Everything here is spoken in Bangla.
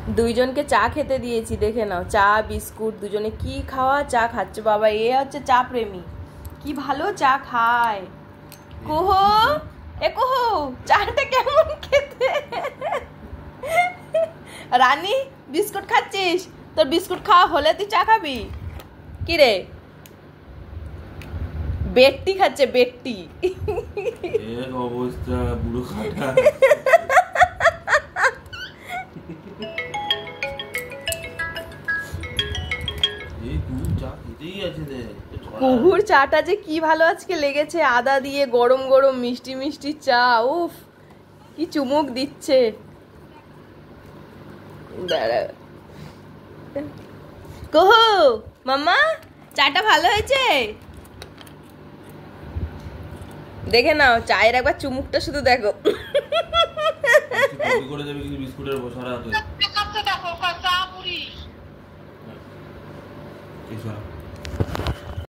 দুইজনকে চা খেতে দিয়েছি, দেখে নাও, চা বিস্কুট দুজনে কি খাওয়া, চা খাচ্ছে। বাবা এ হচ্ছে চা প্রেমী, কি ভালো চা খায়। কুহু, এ কুহু, চাটা কেমন খেতে? রানী বিস্কুট খাচ্ছিস? তোর বিস্কুট খাওয়া হলে তুই চা খাবি? কি রে, বেটটি খাচ্ছে, বেটটি। এর অবস্থা বুড়ো খাটা। কুহুর চাটা যে কি ভালো আজকে লেগেছে, আদা দিয়ে গরম গরম মিষ্টি মিষ্টি চা, উফ কি চুমুক দিচ্ছে। দাঁড়া, কুহু মাম্মা চাটা ভালো হয়েছে? দেখে নাও, চায়ের একবার চুমুকটা শুধু দেখো। করে দেবে কিন্তু বিস্কুটের বসারা হাতে।